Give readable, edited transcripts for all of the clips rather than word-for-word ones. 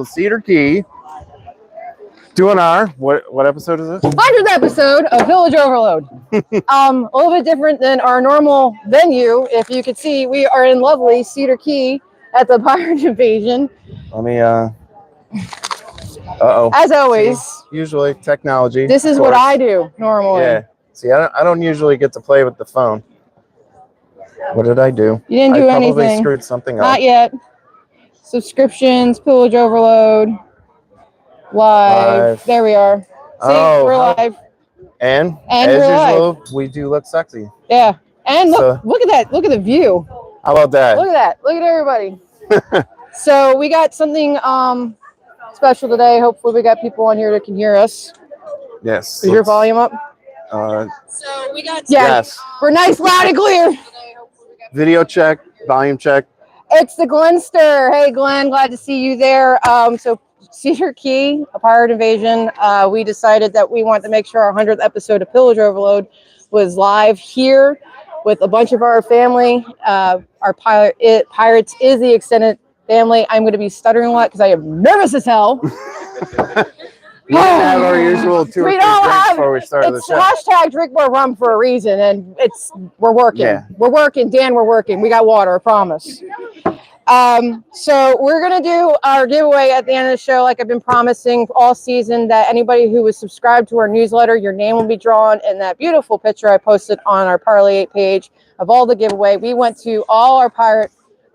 Cedar Key. Doing our what episode is this? 100th episode of Pillage Overload. A little bit different than our normal venue. If you could see, we are in lovely Cedar Key at the Pirate Invasion. Let me uh-oh. As always. See, usually technology. This is what I do normally. Yeah. See, I don't usually get to play with the phone. What did I do? You didn't do I anything. probably screwed something up. Not yet. Subscriptions, Pillage Overload, live. There we are. See, we're live. And as usual, we do look sexy. Yeah. And look at that. Look at the view. How about that? Look at that. Look at everybody. So we got something special today. Hopefully we got people on here that can hear us. Yes. Is your volume up? So we got yes. We're nice, loud, and clear. Video check, volume check. It's the Glenster. Hey, Glenn, glad to see you there. So Cedar Key, a pirate invasion. We decided that we wanted to make sure our 100th episode of Pillage Overload was live here with a bunch of our family. Our Pirates is the extended family. I'm going to be stuttering a lot because I am nervous as hell. We didn't have our usual 2 or 3 drinks before we started the show. Hashtag drink more rum for a reason, and we're working. Yeah. We're working, Dan. We're working. We got water, I promise. So we're gonna do our giveaway at the end of the show, like I've been promising all season. That anybody who was subscribed to our newsletter, your name will be drawn in that beautiful picture I posted on our Parlay page of all the giveaway. We went to all our pirate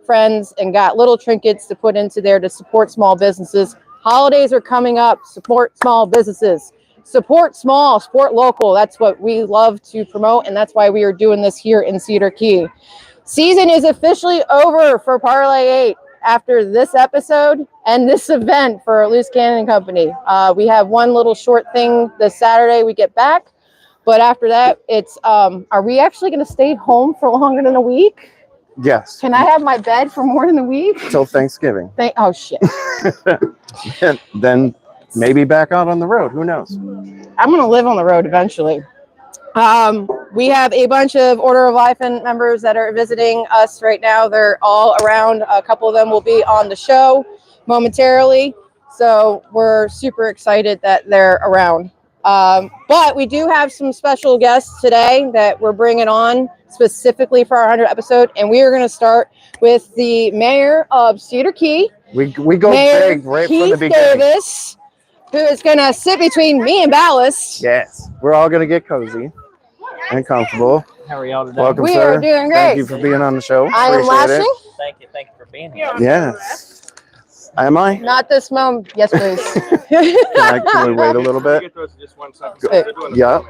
friends and got little trinkets to put into there to support small businesses. Holidays are coming up. Support small businesses. Support small, support local. That's what we love to promote, and that's why we are doing this here in Cedar Key. Season is officially over for Parlay 8 after this episode and this event for Loose Cannon Company. We have one little short thing this Saturday we get back, but after that, it's are we actually going to stay home for longer than a week? Yes. Can I have my bed for more than a week? Till Thanksgiving. Oh, shit. Then maybe back out on the road. Who knows? I'm going to live on the road eventually. We have a bunch of Order of Leviathan members that are visiting us right now. They're all around. A couple of them will be on the show momentarily. So we're super excited that they're around. But we do have some special guests today that we're bringing on specifically for our 100th episode. And we are going to start with the mayor of Cedar Key. We go Mayor big right Keith from the beginning. Davis, who is going to sit between me and Ballast. Yes. We're all going to get cozy and comfortable. How are y'all today? Welcome, we sir. are doing great. Thank you for being on the show. I am Lashing. Thank you for being here. Yes. Am I? Not this moment. Yes, please. Can we wait a little bit? Yeah.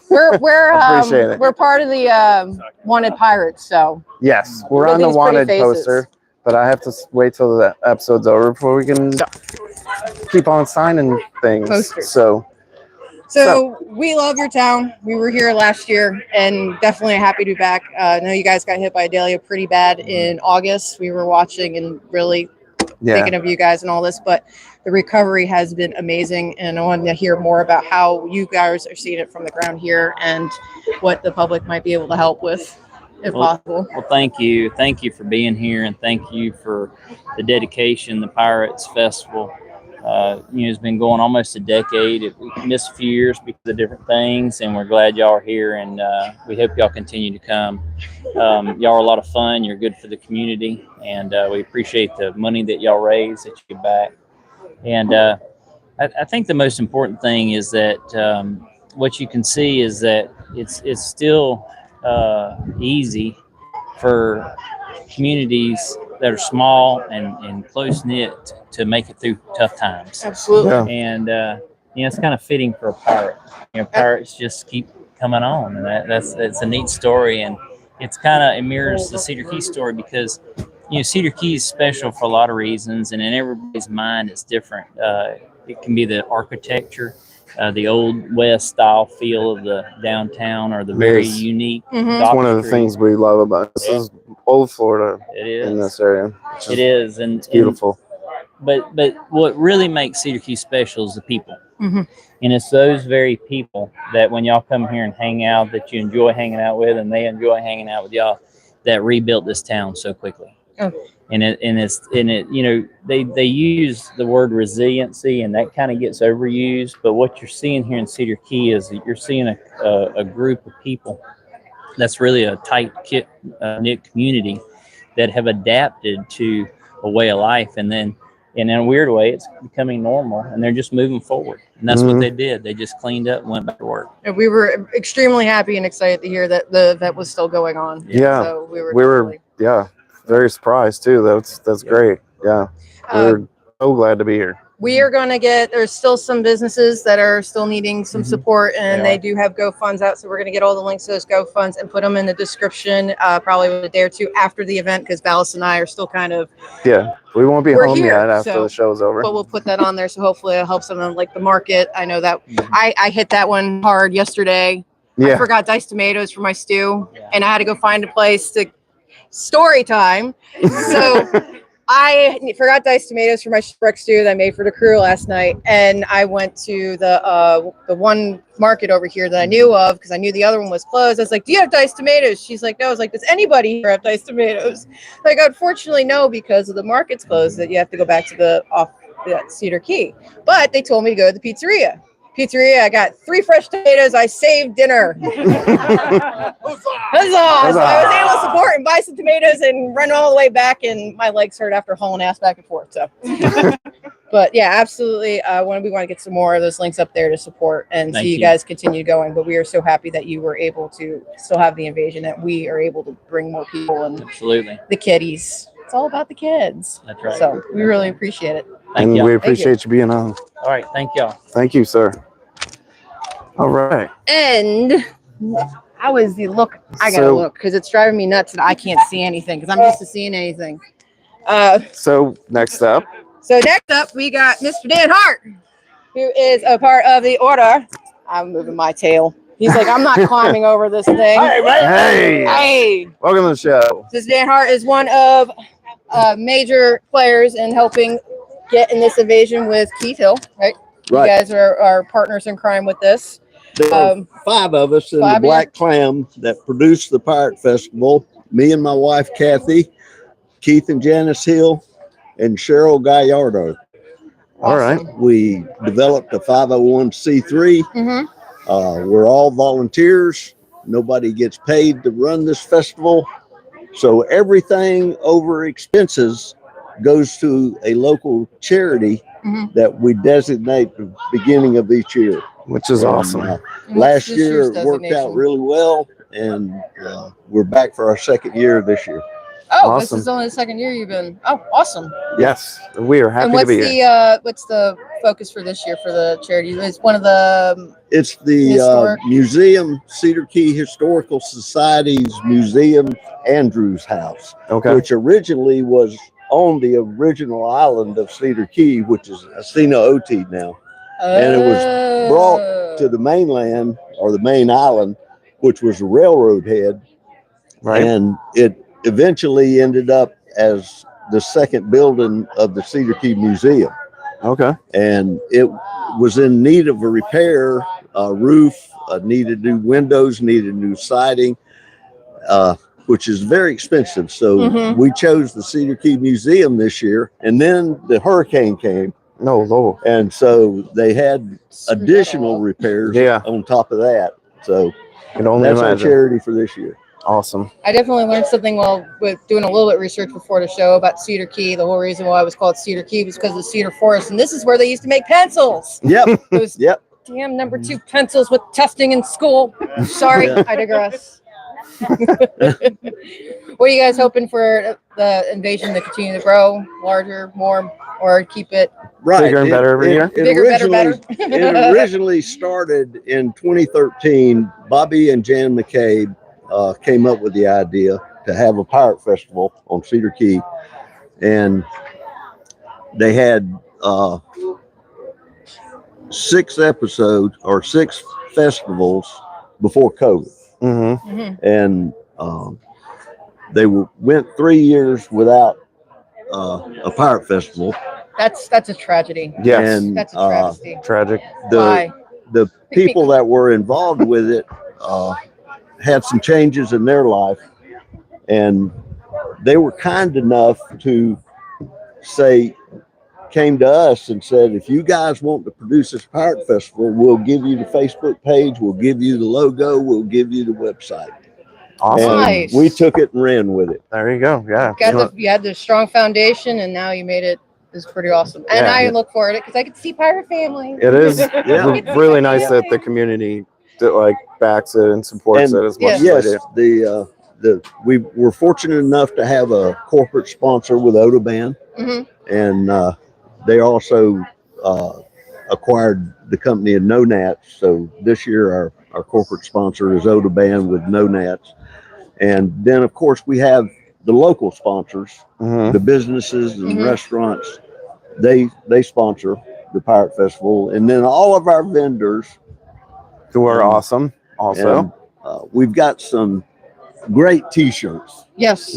We're part of the Wanted Pirates, so. Yes, we're on the wanted poster, but I have to wait till the episode's over before we can keep on signing things. Posters. So we love your town. We were here last year and definitely happy to be back. I know you guys got hit by Idalia pretty bad in August. We were watching and really thinking of you guys and all this, but the recovery has been amazing. And I wanted to hear more about how you guys are seeing it from the ground here and what the public might be able to help with, if possible. Well, thank you. Thank you for being here, and thank you for the dedication. The Pirates Festival it's been going almost a decade. We missed a few years because of different things, and we're glad y'all are here, and we hope y'all continue to come. Y'all are a lot of fun. You're good for the community, and we appreciate the money that y'all raise that you give back. And I think the most important thing is that what you can see is that it's still easy for communities that are small and close-knit to make it through tough times. Absolutely. Yeah. And it's kind of fitting for a pirate. Pirates just keep coming on, and that's a neat story. And it mirrors the Cedar Key story because Cedar Key is special for a lot of reasons, and in everybody's mind it's different. It can be the architecture, the old West style feel of the downtown, or the very unique. It's one of the things we love about this is old Florida. It is in this area. It is, and it's beautiful. But what really makes Cedar Key special is the people. Mm-hmm. And it's those very people that when y'all come here and hang out, that you enjoy hanging out with, and they enjoy hanging out with y'all, that rebuilt this town so quickly. And it you know, they use the word resiliency, and that kind of gets overused. But what you're seeing here in Cedar Key is that you're seeing a group of people that's really a tight knit community that have adapted to a way of life, and then in a weird way it's becoming normal, and they're just moving forward. And that's what they did. They just cleaned up and went back to work. And we were extremely happy and excited to hear that the event was still going on. Yeah, so we were very surprised too. That's great. Yeah, we're so glad to be here. We are going to there's still some businesses that are still needing some support, and they do have GoFunds out. So we're going to get all the links to those GoFunds and put them in the description probably a day or two after the event, because Valis and I are still kind of. Yeah, we won't be home yet after the show's over. But we'll put that on there. So hopefully it helps them like the market. I know that I hit that one hard yesterday. I forgot diced tomatoes for my stew, and I had to go find a place to story time. So I forgot diced tomatoes for my shipwreck stew that I made for the crew last night, and I went to the one market over here that I knew of because I knew the other one was closed. I was like, "Do you have diced tomatoes?" She's like, "No." I was like, "Does anybody here have diced tomatoes?" Like, unfortunately, no, because of the market's closed. That you have to go back to the Cedar Key. But they told me to go to the pizzeria. I got 3 fresh tomatoes. I saved dinner. Huzzah! So I was able to support and buy some tomatoes and run all the way back, and my legs hurt after hauling ass back and forth. So, but yeah, absolutely. We want to get some more of those links up there to support and see you guys continue going. But we are so happy that you were able to still have the invasion, that we are able to bring more people and the kiddies. It's all about the kids. That's right. So we really appreciate it. And we appreciate you being on. All right. Thank y'all. Thank you, sir. All right. And how is the look? I got to look because it's driving me nuts that I can't see anything because I'm used to seeing anything. So next up, we got Mr. Dan Hart, who is a part of the order. I'm moving my tail. He's like, I'm not climbing over this thing. Hey. Welcome to the show. This Dan Hart is one of major players in helping get in this invasion with Keith Hill, right? You guys are partners in crime with this. There are 5 of us in the Black Clam that produced the Pirate Festival. Me and my wife, Kathy, Keith and Janice Hill, and Cheryl Gallardo. All right. We developed a 501c3. We're all volunteers. Nobody gets paid to run this festival. So everything over expenses goes to a local charity that we designate the beginning of each year. Which is awesome. Last year it worked out really well, and we're back for our 2nd year this year. Oh, awesome. This is only the 2nd year you've been. Oh, awesome. Yes, we are happy to be here. What's the focus for this year for the charity? It's one of the. It's the museum, Cedar Key Historical Society's museum, Andrews House, which originally was on the original island of Cedar Key, which is Asina Oti now. And it was brought to the mainland, or the main island, which was a railroad head. Right. And it eventually ended up as the 2nd building of the Cedar Key Museum. Okay. And it was in need of a repair, roof, needed new windows, needed new siding, which is very expensive. So we chose the Cedar Key Museum this year, and then the hurricane came. No, Lord. And so they had additional repairs on top of that. So that's our charity for this year. Awesome. I definitely learned something while with doing a little bit of research before the show about Cedar Key. The whole reason why it was called Cedar Key was because of the cedar forest, and this is where they used to make pencils. Yep. Those damn number 2 pencils with testing in school. Sorry, I digress. What are you guys hoping for the invasion to continue to grow larger, more, or keep it bigger and better every year? Bigger, better. It originally started in 2013. Bobby and Jan McCabe came up with the idea to have a pirate festival on Cedar Key, and they had 6 episodes or 6 festivals before COVID. And they went 3 years without a pirate festival. That's a tragedy. Yes, and that's a travesty. Tragic. The people that were involved with it had some changes in their life, and they were kind enough to came to us and said, if you guys want to produce this pirate festival, we'll give you the Facebook page, we'll give you the logo, we'll give you the website. Awesome. And Nice. we took it and ran with it. There you go. Yeah. You had the strong foundation, and now you made it. It's pretty awesome. And I look forward to it because I can see Pirate Family. It is really nice that the community backs it and supports it as much as they do. We were fortunate enough to have a corporate sponsor with Oda and they also acquired the company of No Nats. So this year our corporate sponsor is Oda with No Nats. And then of course we have the local sponsors, the businesses and restaurants. They sponsor the Pirate Festival, and then all of our vendors who are awesome also. And, we've got some great t-shirts. Yes.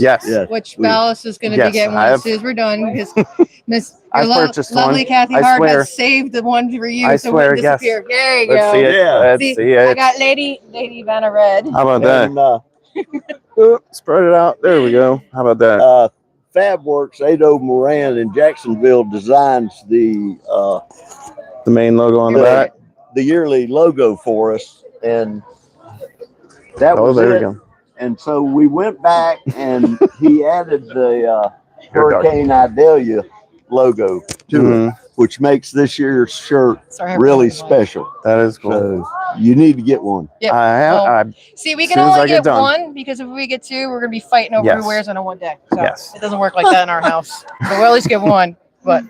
Which Ballas is going to be getting one as soon as we're done, because lovely Kathy Hart has saved the one for you. I swear, yes. There you Let's go. see it. Let's see it. I got Lady Vanna Red. How about that? Spread it out. There we go. How about that? Fabworks Ado Moran in Jacksonville designs the main logo on the back. The yearly logo for us, and that was there it. We go. And so we went back and he added the Hurricane Idalia logo to it, which makes this year's shirt really special. That is cool. So you need to get one. Yep. See, we can only get one, because if we get two, we're going to be fighting over who wears it on one day. So it doesn't work like that in our house. So we'll at least get one. But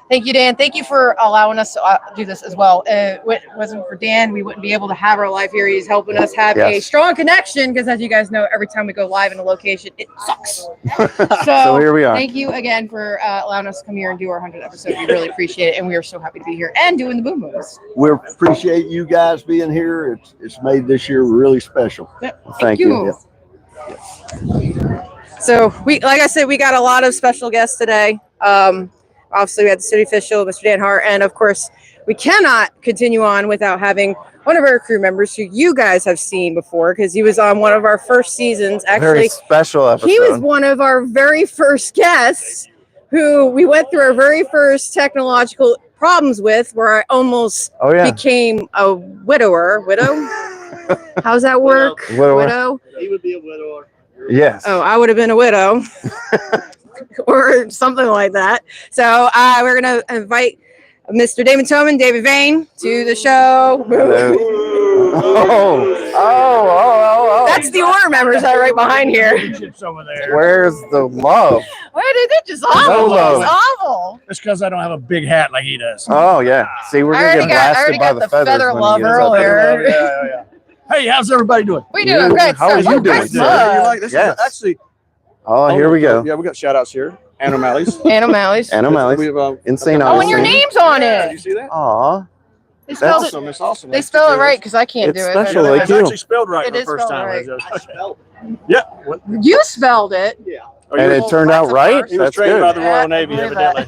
thank you, Dan. Thank you for allowing us to do this as well. If it wasn't for Dan, we wouldn't be able to have our live here. He's helping us have a strong connection, because as you guys know, every time we go live in a location, it sucks. So here we are. Thank you again for allowing us to come here and do our 100th episode. We really appreciate it, and we are so happy to be here and doing the boom booms. We appreciate you guys being here. It's made this year really special. Thank you. So like I said, we got a lot of special guests today. Obviously, we had the city official, Mr. Dan Hart, and of course, we cannot continue on without having one of our crew members who you guys have seen before, because he was on one of our first seasons. Actually, very special episode. He was one of our very first guests who we went through our very first technological problems with, where I almost became a widower. Widow? How's that work? Widow? He would be a widower. Yes. Oh, I would have been a widow. Or something like that. So we're going to invite Mr. David Toman, Davy Vain, to the show. That's the order members that are right behind here. Where's the love? Where did it just awful? No love. It's awful. It's because I don't have a big hat like he does. Oh yeah. See, we're gonna get blasted by the feathers. Feather love earlier. Yeah. Hey, how's everybody doing? We doing great. How are you doing? You like this? Yes. Actually. Oh, here we go. Yeah, we got shout outs here. Ann O'Malley's. Ann O'Malley's. Insane. Oh, and your name's on it. You see that? Aw. They spelled That's awesome. It's awesome. They spell it right, because I can't do it. Special. It's actually spelled right It the is first spelled time. right. Yeah. You spelled it. Yeah. And it turned out right. He was That's trained good. by the Royal Navy, evidently.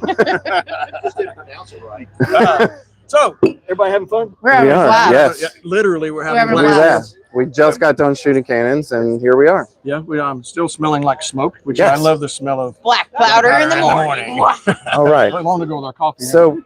So, everybody having fun? We're having a blast. Yes. Yeah, literally, we're having We're a having a blast. blast. We just got done shooting cannons, and here we are. Yeah, I'm still smelling like smoke, which I love the smell of. Black powder in the morning. All right. Long ago with our coffee. So,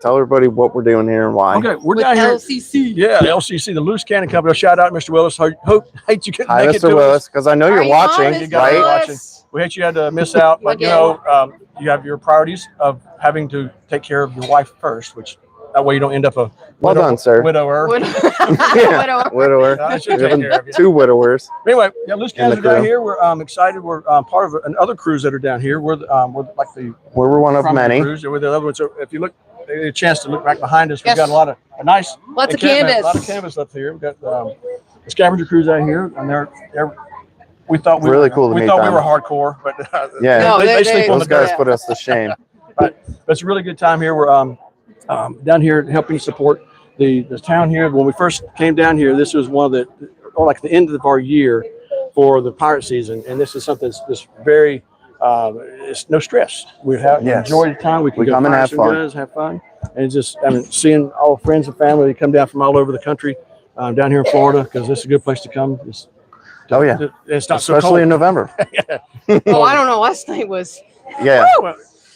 tell everybody what we're doing here and why. Okay, we're With down here. LCC. Yeah, LCC, the Loose Cannon Company. Shout out, Mr. Willis. Hate you couldn't Hi, make it Mr. to Willis, because I know you're Are you watching, on, You Mr. guys are right? watching. We hate you had to miss out, but you have your priorities of having to take care of your wife first, which that way you don't end up a Well done, sir. widower. Widower. Widower. I should We take care of have you. two widowers. Anyway, yeah, Loose Cannons In are the down crew. here. We're excited. We're part of another crews that are down here. We're like the We were one of prominent many. crews. We're the other ones. So if you look, a chance to look back behind us, we've got a lot of nice Lots of encampment, canvas. A lot of canvas left here. We've got the scavenger crews out here, and they're we thought we Really were, cool to we meet thought we them. were hardcore, but Yeah. No, they sleep on the Those guys dirt. put us to shame. But it's a really good time here. We're down here helping support the town here. When we first came down here, this was one of the end of our year for the pirate season, and this is something that's very it's no stress. We have enjoy the time. We can go come and fire have some fun. guns, have fun, and just seeing all friends and family come down from all over the country down here in Florida, because this is a good place to come. It's not Especially so cold. in November. Oh, I don't know. Last night was. Yeah.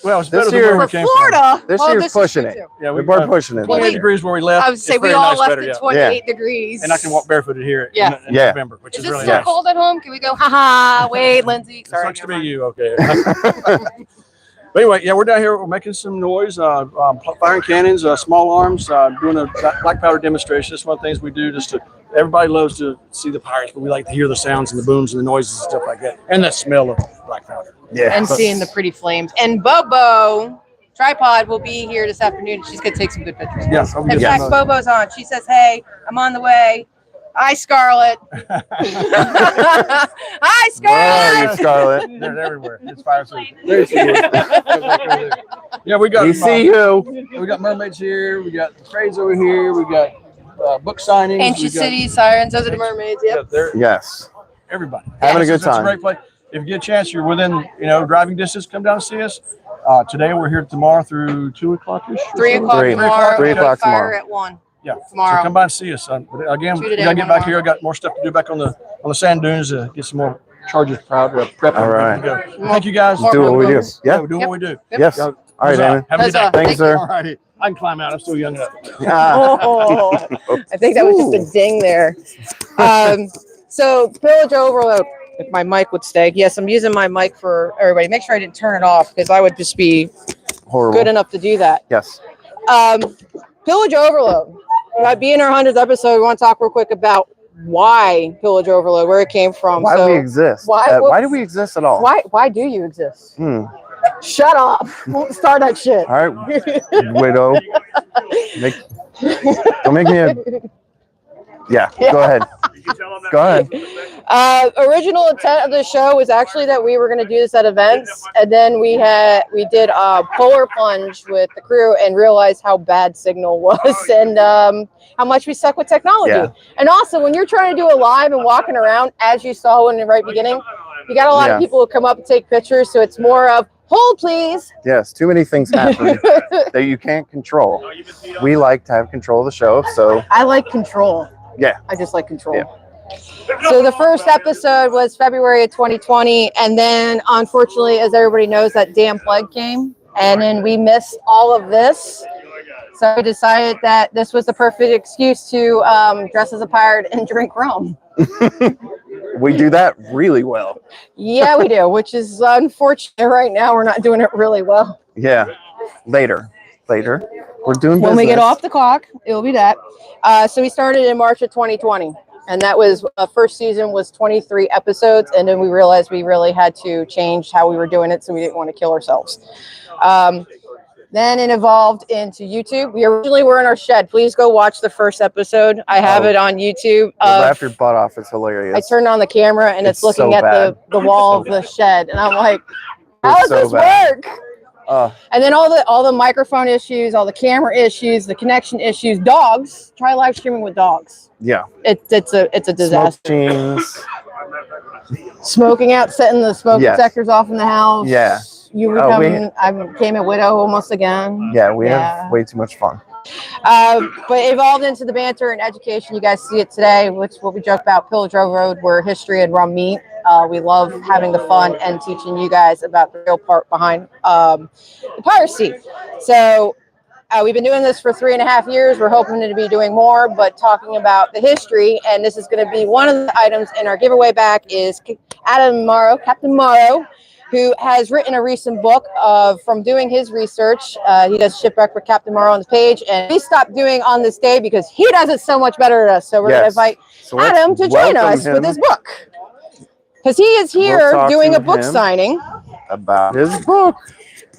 Well, it's This better than year- where we For came Florida. This well, year's this is pushing true, it. too. from. Yeah, We're pushing it. 28 degrees where we left. I would say It's we very all nice left weather, at yeah. 28 degrees. And I can walk barefooted here Yeah. in Yeah. November, which is, Is it really still nice. cold at home? Can we go, haha, wait, Lindsay. It Sorry. sucks to be you, okay. But anyway, yeah, we're down here. We're making some noise, firing cannons, small arms, doing a black powder demonstration. That's one of the things we do. Everybody loves to see the pirates, but we like to hear the sounds and the booms and the noises and stuff like that, and the smell of black powder. Yeah. And seeing the pretty flames. And Bobo Tripod will be here this afternoon. She's going to take some good pictures. Yes. In fact, Bobo's on. She says, hey, I'm on the way. Hi, Scarlett. Hi, Where are you, Scarlett. Scarlett? They're everywhere. It's fire season. There she is. Yeah, we got. We see you. We got mermaids here. We got trades over here. We got book signings. Ancient City, Sirens. Those are the mermaids. Yep. Yes. Everybody Having a good It's a time. great place. If you get a chance, you're within driving distance. Come down and see us. Today we're here tomorrow through 2 o'clock-ish. 3 o'clock Three. tomorrow. 3 o'clock Fire tomorrow. at 1. Yeah. Tomorrow. So come by and see us. But again, 2 we today, gotta get 1 back tomorrow. here. I got more stuff to do back on the sand dunes to get some more charges prep. All right. Thank you guys. More Do what we do. mermaids. Yeah, Yeah. we're doing what we do. Yes. All right, Huzzah. Damon. Have a good day. Huzzah. Thank you, sir. All righty. I can climb out. I'm still young enough. Oh, I think that was just a ding there. So Pillage Overload, if my mic would stay. Yes, I'm using my mic for everybody. Make sure I didn't turn it off because I would just be Horrible. good enough to do that. Yes. Pillage Overload. Being our 100th episode, we want to talk real quick about why Pillage Overload, where it came from. Why do we exist? Why do we exist at all? Why do you exist? Shut up. Won't start that shit. All right, widow. Don't make me a. Yeah, go ahead. Go ahead. Original intent of the show was actually that we were going to do this at events, and then we did a polar plunge with the crew and realized how bad signal was and how much we suck with technology. Yeah. And also, when you're trying to do a live and walking around, as you saw in the right beginning, you got a lot of people who come up and take pictures, so it's more of hold please. Yes, too many things happen that you can't control. We like to have control of the show, so I like control. yeah. I just like control. Yeah. So the first episode was February of 2020, and then unfortunately, as everybody knows, that damn plague came, and then we missed all of this. So we decided that this was the perfect excuse to dress as a pirate and drink rum. We do that really well. Yeah, we do, which is unfortunate right now. We're not doing it really well. Yeah. Later. We're doing When we get business. off the clock, it'll be that. So we started in March of 2020. And that was first season was 23 episodes. And then we realized we really had to change how we were doing it. So we didn't want to kill ourselves. Then it evolved into YouTube. We originally were in our shed. Please go watch the first episode. I have it on YouTube. Laugh your butt off. It's hilarious. I turned on the camera and it's looking so at bad. the wall of the shed. And I'm like, how does so this bad. work? And then all the microphone issues, all the camera issues, the connection issues, dogs. Try live streaming with dogs. Yeah. It's a disaster. Smoke machines. Smoking out, setting the smoke Yes. detectors off in the house. Yeah. You I became a widow almost again. Yeah, we have way too much fun. But it evolved into the banter and education. You guys see it today, which is what we joke about Pillage Road, where history and rum meet. We love having the fun and teaching you guys about the real part behind the piracy. So we've been doing this for 3.5 years. We're hoping to be doing more, but talking about the history. And this is going to be one of the items in our giveaway back is Captain Marrow, who has written a recent book from doing his research. He does Shipwreck with Captain Marrow on the page, and we stopped doing on this day because he does it so much better than us. So we're going to invite Adam to join us with his book. Because he is here doing a book signing. About his book.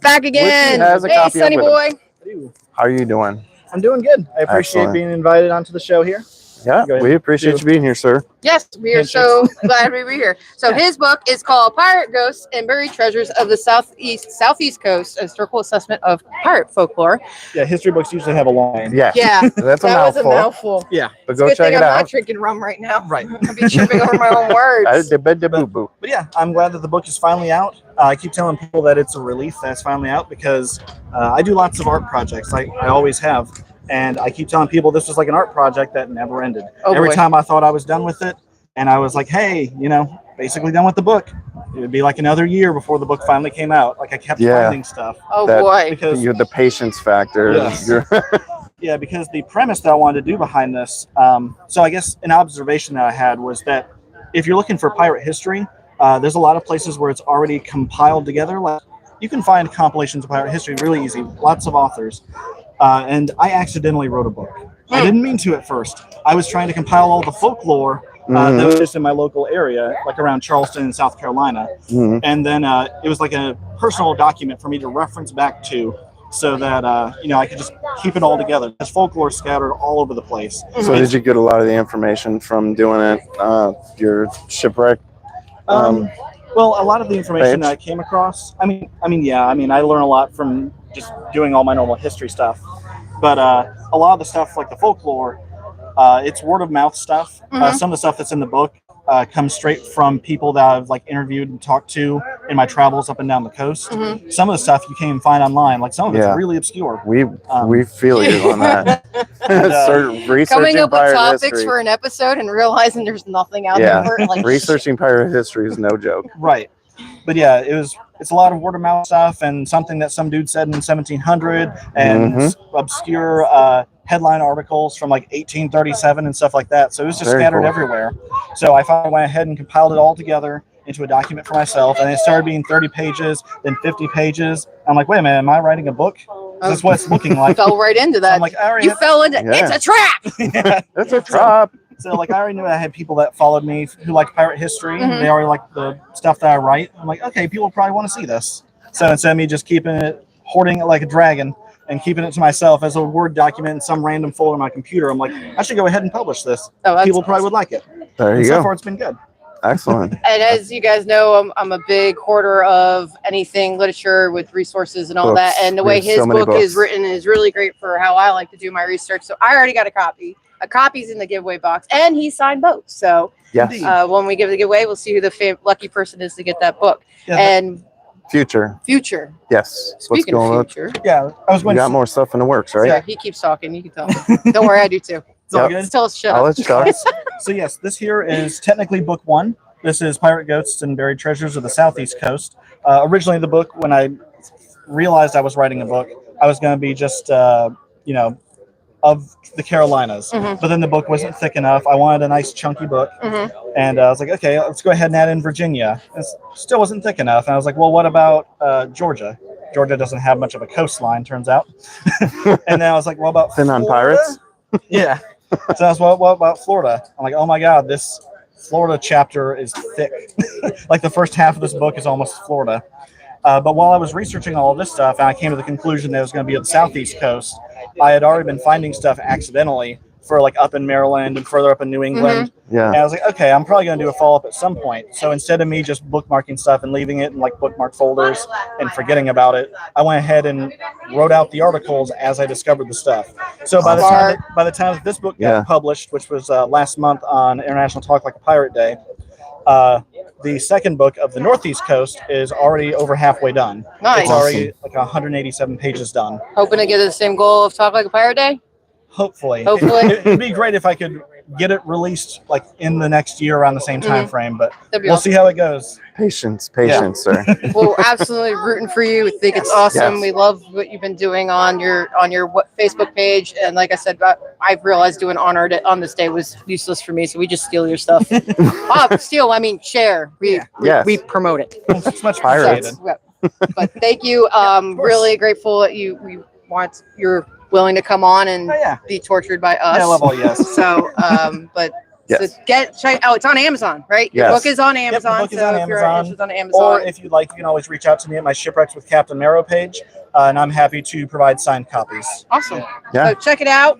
Back again. Which he has a hey, copy of Sonny with boy. him. How are you doing? I'm doing good. I appreciate Excellent. being invited onto the show here. Yeah, we appreciate you being here, sir. Yes, we are so glad we were here. So his book is called Pirate Ghosts and Buried Treasures of the Southeast Coast, a historical assessment of pirate folklore. Yeah, history books usually have a long name. Yeah. Yeah, That's a that was a mouthful. mouthful. Yeah. But It's go a good check thing it I'm not out. drinking rum right now. Right. I'll be tripping over my own words. Boo. But yeah, I'm glad that the book is finally out. I keep telling people that it's a relief that it's finally out because I do lots of art projects. I always have. And I keep telling people this was like an art project that never ended. Oh, Every boy. time I thought I was done with it, and I was like, hey, basically done with the book, it would be like another year before the book finally came out. Like I kept finding stuff. Oh boy. Because you had the patience factor. Yes. Yeah, because the premise that I wanted to do behind this, so I guess an observation that I had was that if you're looking for pirate history, there's a lot of places where it's already compiled together. Like you can find compilations of pirate history really easy, lots of authors. And I accidentally wrote a book. I didn't mean to at first. I was trying to compile all the folklore that was just in my local area, like around Charleston in South Carolina. And then it was like a personal document for me to reference back to so that, I could just keep it all together. There's folklore scattered all over the place. So did you get a lot of the information from doing it, your shipwreck? Well, a lot of the information that I came across, I learn a lot from just doing all my normal history stuff. But a lot of the stuff, like the folklore, it's word of mouth stuff. Some of the stuff that's in the book comes straight from people that I've like interviewed and talked to in my travels up and down the coast. Some of the stuff you can't even find online. Like some of it's really obscure. We feel you on that. Coming up with topics for an episode and realizing there's nothing out there. For, like, researching pirate history is no joke. Right. But yeah, it's a lot of word of mouth stuff and something that some dude said in 1700 and obscure headline articles from like 1837 and stuff like that. So it was just scattered everywhere. So I finally went ahead and compiled it all together into a document for myself, and it started being 30 pages, then 50 pages. I'm like, wait a minute, am I writing a book? Is this what it's looking like? Fell right into that. So I'm like, you fell into it's a trap. It's a trap. So like I already knew I had people that followed me who liked pirate history. They already liked the stuff that I write. I'm like, okay, people probably want to see this. So instead of me just keeping it, hoarding it like a dragon and keeping it to myself as a Word document in some random folder on my computer, I'm like, I should go ahead and publish this. People probably would like it. There you go. So far, it's been good. Excellent. And as you guys know, I'm a big hoarder of anything literature with resources and all that. And the way his book is written is really great for how I like to do my research. So I already got a copy. A copy's in the giveaway box, and he signed both. So when we give the giveaway, we'll see who the lucky person is to get that book. And Future. Yes. Speaking of future. Yeah, I was going. You got more stuff in the works, right? Yeah, he keeps talking. You can tell me. Don't worry, I do too. It's all good. Tell us shut I'll up. let you talk. So yes, this here is technically book 1. This is Pirate Ghosts and Buried Treasures of the Southeast Coast. Originally, the book, when I realized I was writing a book, I was going to be just, of the Carolinas. But then the book wasn't thick enough. I wanted a nice chunky book. And I was like, okay, let's go ahead and add in Virginia. It still wasn't thick enough. And I was like, well, what about Georgia? Georgia doesn't have much of a coastline, turns out. And then I was like, what about Thin on Florida? pirates? Yeah. So I was like, what about Florida? I'm like, oh my God, this Florida chapter is thick. Like the first half of this book is almost Florida. But while I was researching all of this stuff, and I came to the conclusion that it was going to be at the Southeast Coast, I had already been finding stuff accidentally for like up in Maryland and further up in New England. Yeah. And I was like, okay, I'm probably going to do a follow-up at some point. So instead of me just bookmarking stuff and leaving it in like bookmark folders and forgetting about it, I went ahead and wrote out the articles as I discovered the stuff. So by the time that this book got published, which was last month on International Talk Like a Pirate Day, the second book of the Northeast Coast is already over halfway done. Nice. It's already like 187 pages done. Hoping to get the same goal of Talk Like a Pirate Day? Hopefully. It'd be great if I could get it released like in the next year around the same time frame, but we'll awesome. See how it goes. Patience, sir. We're absolutely rooting for you. We think it's awesome. Yes. We love what you've been doing on your Facebook page. And like I said, I've realized doing honor on this day was useless for me, so we just steal your stuff. Share. We promote it. It's much Pirates. appreciated. But thank you. Really grateful that you're willing to come on and be tortured by us. Yeah, I love all yes. So, but so it's on Amazon, right? Your book is on Amazon. Yep, the book is on If you're interested on Amazon, or if you'd like, you can always reach out to me at my Shipwrecks with Captain Marrow page, and I'm happy to provide signed copies. Awesome. Yeah. So check it out.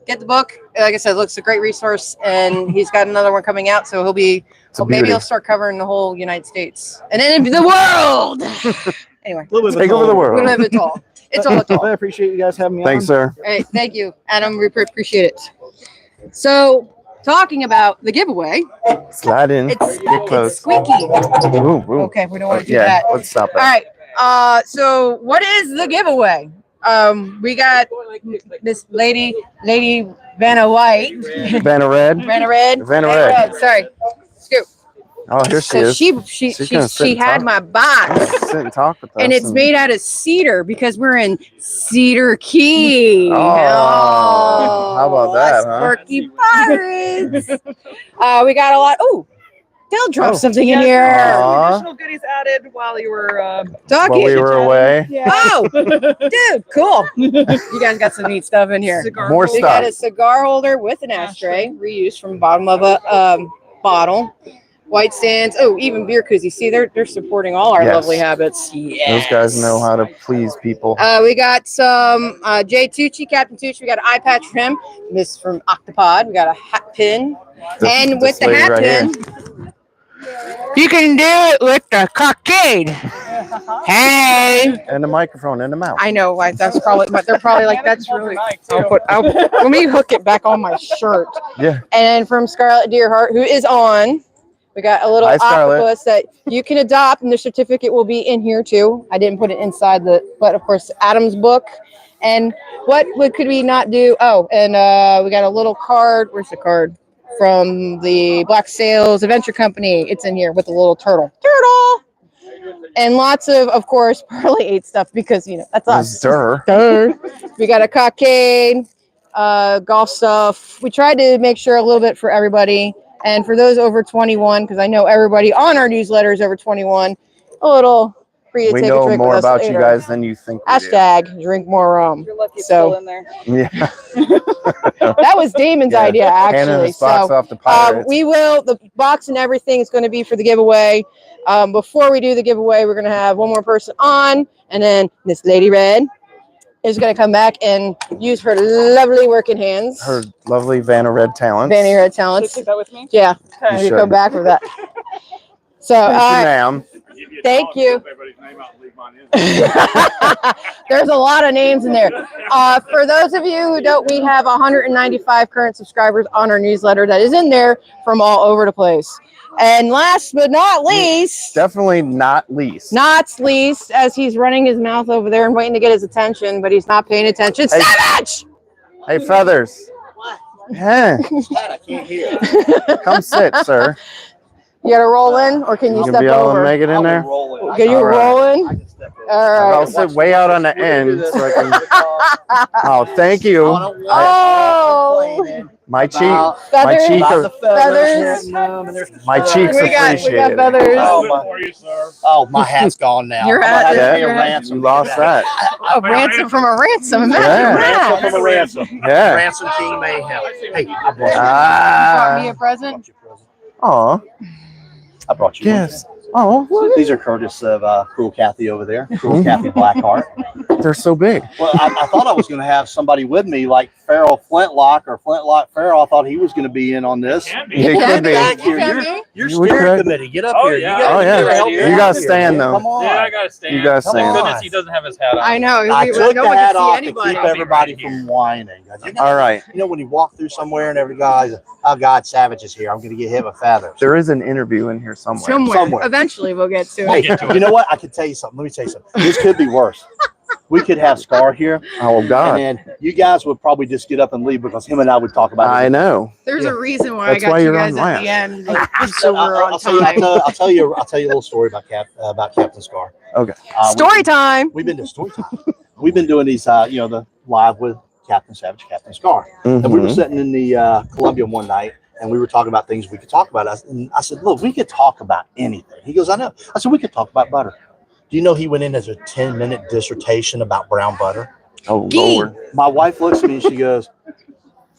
Get the book. Like I said, it looks a great resource, and he's got another one coming out, so maybe he'll start covering the whole United States and then the world. Anyway, take over the world. We live it all. It's all at all. I appreciate you guys having me Thanks, on. sir. All right, thank you, Adam. We appreciate it. So, talking about the giveaway, Slide in. Get close. it's squeaky. Ooh, ooh. Okay, we don't want to do that. Let's stop All that. right. So, what is the giveaway? We got this lady Vanna White. Vanna Red. Vanna Red. Vanna Red. Sorry. Scoop. Oh, here she So is. she gonna sit and had talk. my box. Sit and talk with us. And it's made out of cedar because we're in Cedar Key. Oh, how about that, huh? Quirky pirates. We got a lot. Oh, Dale dropped something in Yeah, here. Aw. additional goodies added while you were Talking. While we were away. yeah. Oh, dude, cool. You guys got some neat stuff in here. Cigar More holder. We stuff. got a cigar holder with an ashtray, reused from the bottom of a bottle. White stands. Oh, even beer koozies. See, they're supporting all our Yes. lovely habits. Yes. Those guys know how to please people. We got some Jay Tucci, Captain Tucci. We got an eye patch for him. This from Octopod. We got a hat pin. And with the lady hat right pin, you can do it with the cockade. Hey. And the microphone in the mouth. I know. That's probably. But they're probably like, that's really. Let me hook it back on my shirt. Yeah. And from Scarlet Deerheart, who is on, we got a little Hi, Scarlett. octopus that you can adopt, and the certificate will be in here too. I didn't put it inside but of course, Adam's book. And what could we not do? Oh, and we got a little card. Where's the card? From the Black Sails Adventure Company. It's in here with a little turtle. And lots of course, Parlay 8 stuff because, that's us. Duh. We got a cockade, golf stuff. We tried to make sure a little bit for everybody. And for those over 21, because I know everybody on our newsletter is over 21, a little free to We take a know drink more with us about you later. guys than you think. Hashtag drink more rum. You're lucky it's So- still in there. Yeah. That was Damon's Yeah. idea, Handing actually. this box So off to pirates. the box and everything is going to be for the giveaway. Before we do the giveaway, we're going to have one more person on, and then Miss Lady Red is going to come back and use her lovely working hands. Her lovely Vanna Red talents. Vanny Red Should I talents. take that with me? Yeah, Okay. you should. come back with that. So, Thank you, ma'am. thank you. There's a lot of names in there. For those of you who don't, we have 195 current subscribers on our newsletter that is in there from all over the place. And last but not least, Definitely not least. as he's running his mouth over there and waiting to get his attention, but he's not paying attention. Hey. Savage! Hey, Feathers. Yeah. I can't hear. Come sit, sir. You got to roll in, or can you You step can be able to over? make it in there. Can you All right. roll in? All right. I'll sit way out on the end so I can. Oh, thank you. Oh, My cheek. feathers. cheek Feathers. My cheeks We got appreciate it. feathers. Oh, my hat's gone now. Your I'm hat- gonna have to Yeah. pay a your hat- ransom. You lost that. A ransom from a ransom. Imagine Yeah. that. Ransom from a ransom. Yeah. Ransom King Mayhem. Hey, I brought you. Brought me Ah. a present. Aw. I brought you. Yes. Oh, These are courtesy of Cruel Kathy over there. Cruel Kathy Blackheart. they're so big. Well, I thought I was going to have somebody with me, like Farrell Flintlock or Flintlock Farrell. I thought he was going to be in on this. It could be. Back here. You're We steering could. committee. Get up Oh, here. yeah. You gotta, Oh, yeah. you gotta help me You out gotta here, stand, man. though. Come on. Yeah, I gotta stand. You gotta Come stand. on. Goodness, he doesn't have his hat on. I know. I took no the one hat can off see to anybody. keep everybody from whining. All right. You know when you walk through somewhere and every guy's, oh God, Savage is here. I'm going to get hit with feathers. There is an interview in here somewhere. Somewhere. Eventually, we'll get to Hey, it. you know what? I could tell you something. Let me tell you something. This could be worse. We could have Scar here, Oh, God. and then you guys would probably just get up and leave because him and I would talk about I it. know. There's a reason why That's I got why you you're guys on at last. the end, like, so we're on I'll time. tell you a little story about Captain Scar. Okay. Story time. We've been to story time. We've been doing these, the live with Captain Savage, Captain Scar. And we were Mhm. sitting in the Columbia one night, and we were talking about things we could talk about. And I said, look, we could talk about anything. He goes, I know. I said, we could talk about butter. Do you know he went in as a 10-minute dissertation about brown butter? Oh, Gee. Lord. My wife looks at me and she goes,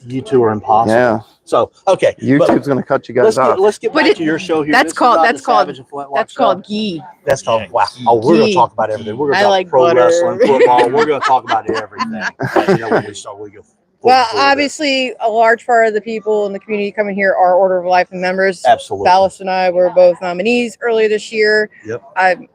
you two are impossible. Yeah. So, okay. but YouTube's going to cut you guys off. let's get But back it- to your show here. that's This is called- not that's the called- Savage and Flintlock That's show. called ghee. That's called wow. Oh, we're going Gee. to talk about everything. We're going I to talk like pro butter. wrestling, football. We're going to talk about everything. You know, when we start, we go. Well, full- obviously, a large part of the people in the community coming here are Order of Life members. Absolutely. Dallas and I were both nominees earlier this year. Yep. I'm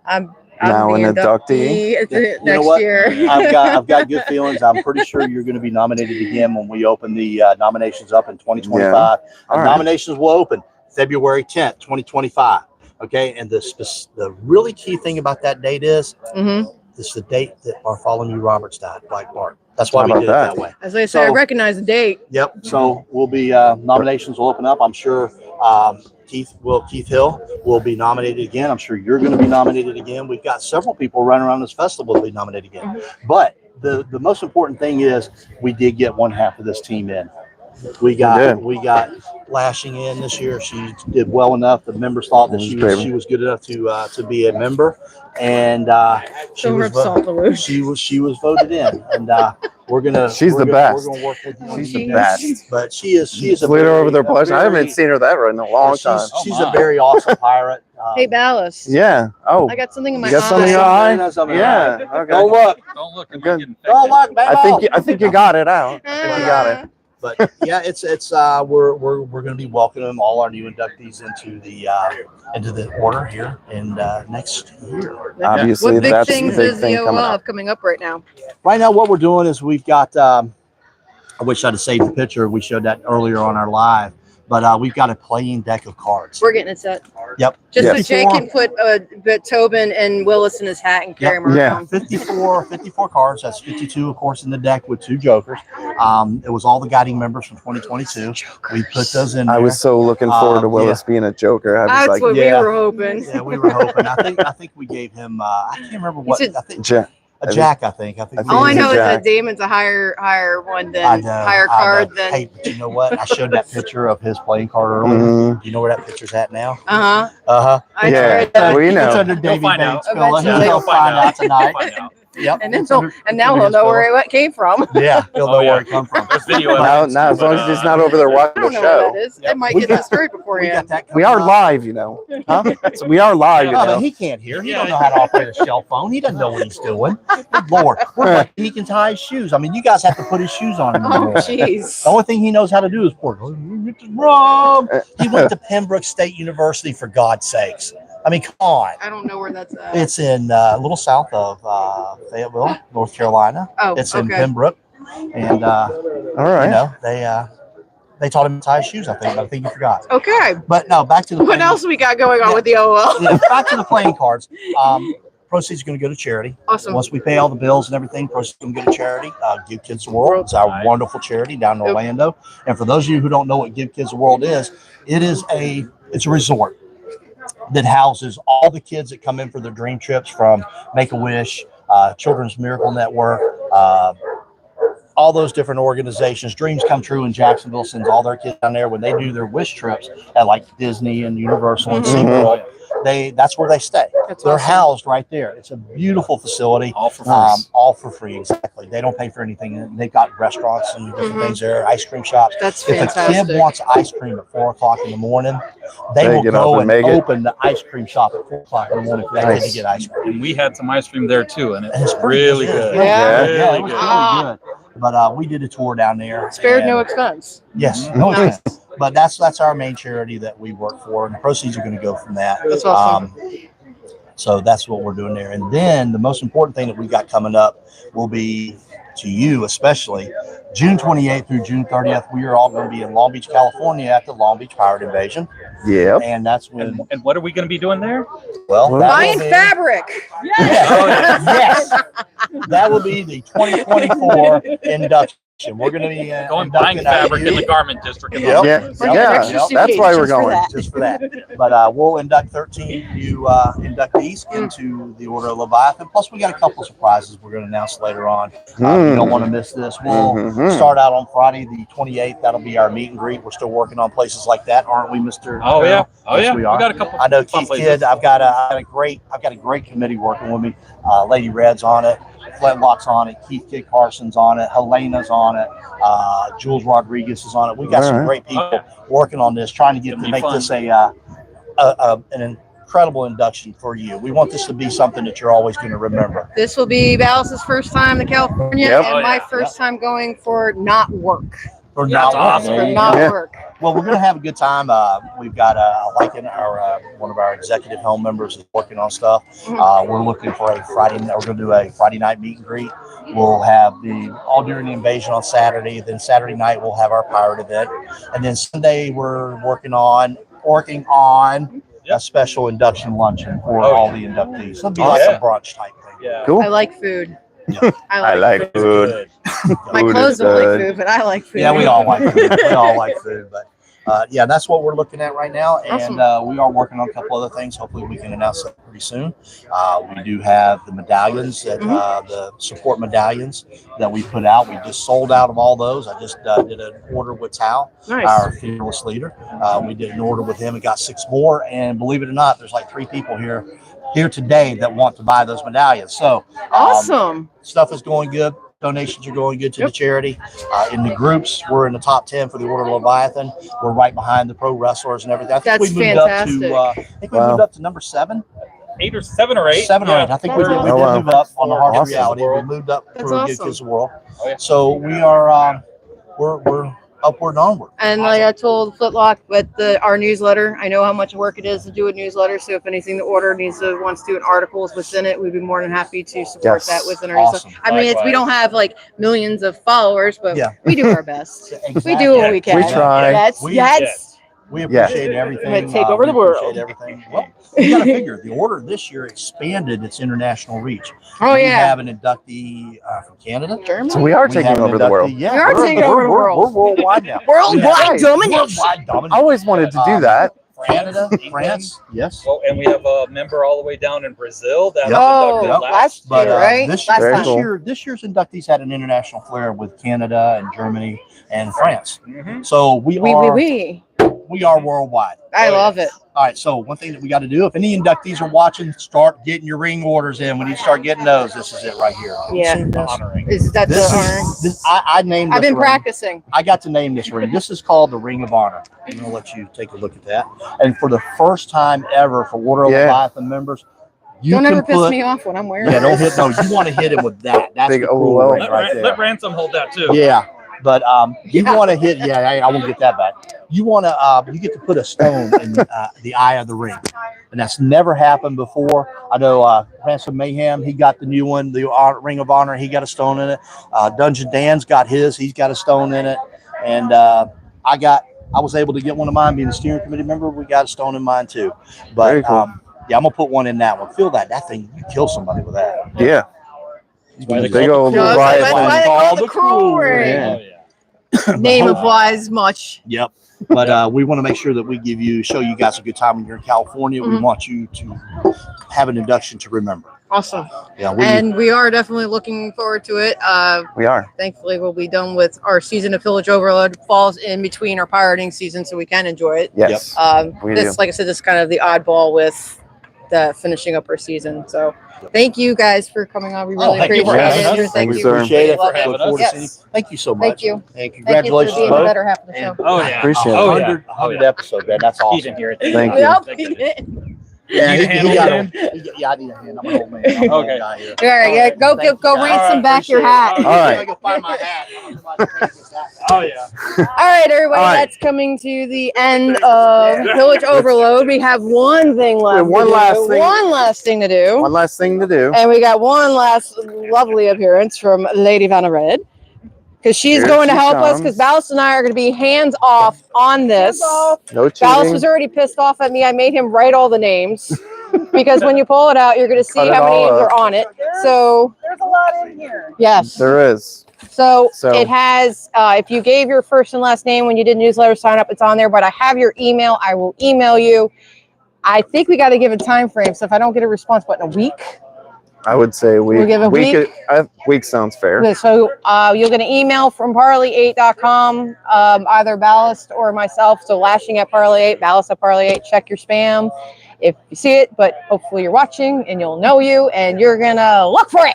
Now being an inductee. at the You know next what? year. I've got good feelings. I'm pretty sure you're going to be nominated again when we open the nominations up in 2025. All The right. nominations will open February 10th, 2025. Okay, and the really key thing about that date is hmm it's the date that Bartholomew Roberts died, Black Bart. That's why How we about did it that? that way. As I said, I So- recognize the date. Yep. So we'll be nominations will open up. I'm sure Keith Hill will be nominated again. I'm sure you're going to be nominated again. We've got several people running around this festival to be nominated again. But the most important thing is we did get one half of this team in. We got Lashing in this year. She did well enough. The members thought that she was good enough to be a member, and she was voted in. And She's the best. We're gonna work with you. She's the best. But she is a leader over there. I haven't seen her that in a long time. She's a very awesome pirate. Hey, Ballas. Yeah. Oh. I got something in my eye. You got something in your eye? Yeah. Okay. Don't look. Don't look. Don't look. I think you got it out. I think you got it. But yeah, it's we're going to be welcoming all our new inductees into the order here in next year. Obviously, what big that's things the big is thing the OL coming up right now? Right now, what we're doing is we've got. I wish I'd have saved the picture. We showed that earlier on our live. But we've got a playing deck of cards. We're getting it set. Yep. Just so Jay can put Tobin and Willis in his hat and carry them around. 54 cards. That's 52, of course, in the deck with 2 jokers. It was all the guiding members from 2022. We put those in there. I was so looking forward to Willis being a joker. I was That's like, what we were hoping. Yeah, we were hoping. I think we gave him. I can't remember what. I think Jack. I think. All I know is that Damon's a higher one than higher card than. Hey, but you know what? I showed that picture of his playing card earlier. You know where that picture's at now? I tried that. We know. It's under Davy Vain. He'll find out tonight. Yep. And now he'll know where it came from. Yeah, he'll know where it come from. There's video. Now, as long as he's not over there watching I don't the know show. what that is. It might get the story beforehand. We are live, you know. Huh? So we are live, you know. He can't hear. He don't know how to operate a cell phone. He doesn't know what he's doing. Good Lord. He can tie his shoes. I mean, you guys have to put his shoes on him. Oh, jeez. The only thing he knows how to do is pour. He went to Pembroke State University, for God's sakes. I mean, come on. I don't know where that's at. It's in a little south of Fayetteville, North Carolina. Oh, it's in Pembroke, and all right. You know, they taught him to tie his shoes. I think you forgot. Okay. But no, back to the. What else we got going on with the OL? Back to the playing cards. Proceeds are going to go to charity. Awesome. Once we pay all the bills and everything, proceeds are going to go to charity. Give Kids the World. It's our wonderful charity down in Orlando. And for those of you who don't know what Give Kids the World is, it's a resort that houses all the kids that come in for their dream trips from Make-A-Wish, Children's Miracle Network, all those different organizations. Dreams Come True in Jacksonville sends all their kids down there when they do their wish trips at like Disney and Universal and SeaWorld. That's where they stay. They're housed right there. It's a beautiful facility. All for free. All for free, exactly. They don't pay for anything. They've got restaurants and different things there, ice cream shops. That's if fantastic. a kid wants ice cream at 4 o'clock in the morning, they will go and open the ice cream shop at 4 o'clock in the morning for that kid to get ice cream. And we had some ice cream there too, and it's really good. Yeah. It was really good. But we did a tour down there. Spared no expense. Yes, no expense. But that's our main charity that we work for, and the proceeds are going to go from that. That's awesome. So that's what we're doing there. And then the most important thing that we got coming up will be, to you especially, June 28th through June 30th. We are all going to be in Long Beach, California at the Long Beach Pirate Invasion. Yeah. And that's when. And what are we going to be doing there? Well, buying fabric. Yes. That will be the 2024 induction. We're going to be going buying fabric in the garment district. Yeah. That's why we're going. Just for that. But we'll induct 13 new inductees into the Order of Leviathan. Plus, we got a couple of surprises we're going to announce later on. You don't want to miss this. We'll start out on Friday, the 28th. That'll be our meet and greet. We're still working on places like that, aren't we, Mr. Oh yeah. Oh yes, yeah. We are. We got a couple. I know Keith Kidd. I've got a great committee working with me. Lady Red's on it. Flinlock's on it. Keith Kid Carson's on it. Helena's on it. Jules Rodriguez is on it. We got some great people working on this, trying to make this an incredible induction for you. We want this to be something that you're always going to remember. This will be Ballas' first time to California and my first time going for not work. For not work. Well, we're going to have a good time. We've got one of our executive helm members is working on stuff. We're looking for a Friday. We're going to do a Friday night meet and greet. We'll have all during the invasion on Saturday. Then Saturday night we'll have our pirate event, and then Sunday we're working on a special induction luncheon for all the inductees. It'll be like a brunch type thing. Yeah. Cool. I like food. Yeah. I like food. My clothes don't like food, but I like food. Yeah, we all like food. We all like food, but yeah, that's what we're looking at right now, and Awesome. we are working on a couple other things. Hopefully, we can announce that pretty soon. We do have the medallions, that the support medallions that we put out. We just sold out of all those. I just did an order with Tal, Nice. our fearless leader. We did an order with him and got 6 more, and believe it or not, there's like 3 people here today that want to buy those medallions. So Awesome. stuff is going good. Donations are going good to the charity. In the groups, we're in the top 10 for the Order of Leviathan. We're right behind the pro wrestlers and everything. I think That's we moved fantastic. up to. I think we moved up to number 7. 8 or 7 or 8. 7 or 8. I think we did. We did move up on the Harsh Reality. We moved up That's for awesome. Good Kids of the World. So we are. We're upward and onward. And like I told Flinlock with our newsletter, I know how much work it is to do a newsletter. So if anything the order wants to do an articles within it, we'd be more than happy to support that within our newsletter. I mean, we don't have like millions of followers, but we do our best. We do what we can. We try. We appreciate everything. I'm gonna take over the world. Appreciate everything. Well, you got to figure the order this year expanded its international reach. Oh, we yeah. have an inductee from Canada. Germany. So we are taking over the world. Yeah, We are taking over the world. We're worldwide now. Worldwide domination. Worldwide domination. I always wanted to do that. Canada, France, yes. Well, and we have a member all the way down in Brazil that Yep. inducted Oh, last But year, right? this Last year, time. this year's inductees had an international flair with Canada and Germany and France. Mhm. So we are worldwide. I love it. All right, so one thing that we got to do, if any inductees are watching, start getting your ring orders in. We need to start getting those. This is it right here. Yeah. honoring. Is that This the is this. I named. I've this been ring. practicing. I got to name this ring. This is called the Ring of Honor. I'm gonna let you take a look at that. And for the first time ever for Order of Leviathan members, you Don't can ever piss put, me off when I'm wearing Yeah, it. don't hit. No, you want to hit him with that. That's Big the cool OL. ring right there. Let Ransom hold that too. Yeah, but you want to hit. Yeah, I won't get that back. You want to. You get to put a stone in the eye of the ring, and that's never happened before. I know Ransom Mayhem. He got the new one, the Ring of Honor. He got a stone in it. Dungeon Dan's got his. He's got a stone in it, and I was able to get one of mine. Being a steering committee member, we got a stone in mine too. But Very cool. yeah, I'm gonna put one in that one. Feel that thing. You kill somebody with that. Yeah. Big old No, Leviathan. that's why they call it the cruel ring. Yeah. Oh, yeah. Name applies much. Yep. But we want to make sure that we show you guys a good time when you're in California. We want you to have an induction to remember. Awesome. Yeah. And we are definitely looking forward to it. We are. Thankfully, we'll be done with our season of Pillage Overload. Falls in between our pirating season, so we can enjoy it. Yes. We This, do. like I said, this is kind of the oddball with the finishing up our season. So thank you guys for coming on. We really thank you appreciate for having it. us. Thank Thank you, you. sir. Appreciate it. Love Look forward to seeing you. Yes. Thank you so much. Thank you. And Thank you congratulations, for being the both. better half of the show. Oh yeah. Appreciate it. Oh yeah. 100 episode, man. That's He awesome. didn't hear it. Thank you. Yep. Yeah, You need a hand, he got man? yeah, I need a hand. I'm an old man. I'm an old Okay. guy here. All right, yeah, go Thank you, go guys. ransom back your hat. All right. I go find my hat. Oh yeah. All right, everybody, All right. that's coming to the end of Pillage Overload. We have one thing left. One to do. last thing. One last thing to do. One last thing to do. And we got one last lovely appearance from Lady Vanna Red. Because she's Here going to she help us, comes. because Ballast and I are going to be hands off on this. No Ballast cheating. was already pissed off at me. I made him write all the names. Because when you pull it out, you're going to see Cut it how many all names up. are on it. So, There's a lot in here. yes. There is. So So- it has, if you gave your first and last name when you did newsletter sign up, it's on there. But I have your email. I will email you. I think we got to give a time frame. So if I don't get a response, what, in a week? I would say We'll give a week? Week sounds fair. Okay, so you'll get an email from parlay8.com, either Ballast or myself. So lashing at parlay8, Ballast at parlay8. Check your spam if you see it, but hopefully you're watching and you'll know you and you're gonna look for it.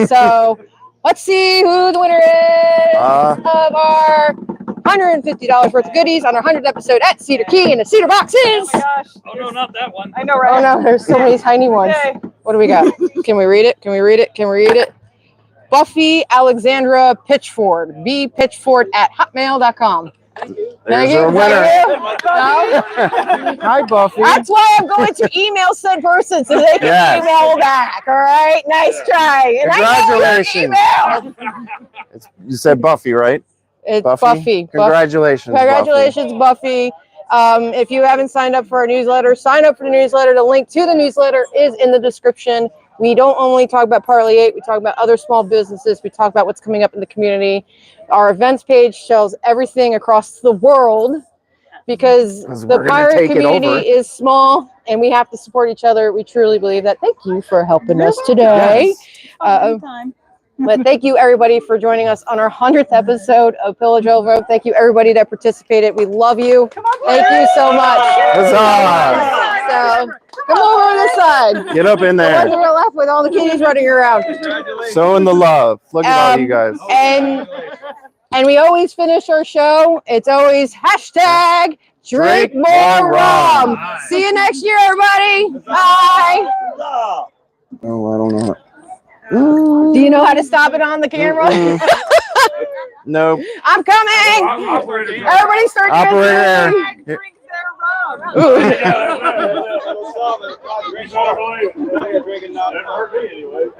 So let's see who the winner is of our $150 worth of goodies on our 100th episode at Cedar Key, and the Cedar box is. Oh my gosh. Oh no, not that one. I know, Oh right? no, there's so many tiny ones. Okay. What do we got? Can we read it? Can we read it? Can we read it? Buffy Alexandra Pitchford, bpitchford@hotmail.com. There's our winner. No? Hi, Buffy. That's why I'm going to email said person so they can Yes. email back. All right, nice try. And Congratulations. I know your email. You said Buffy, right? It's Buffy. Congratulations. Congratulations, Buffy. If you haven't signed up for our newsletter, sign up for the newsletter. The link to the newsletter is in the description. We don't only talk about Parlay 8, we talk about other small businesses. We talk about what's coming up in the community. Our events page shows everything across the world. because 'Cause the we're gonna pirate take it over. community is small and we have to support each other. We truly believe that. Thank you for helping us today. Yes. But thank you everybody for joining us on our 100th episode of Pillage Over. Thank you everybody that participated. We love you. Thank you so much. Huzzah! So come over on this side. Get up in The ones there. that are left with all the kitties running around. Showing the love. Look at all you guys. And we always finish our show. It's always hashtag drink more rum. See you next year, everybody. Bye. Oh, I don't know. Do you know how to stop it on the camera? Nope. I'm coming. Everybody start Operator. Drink their rum. Drinking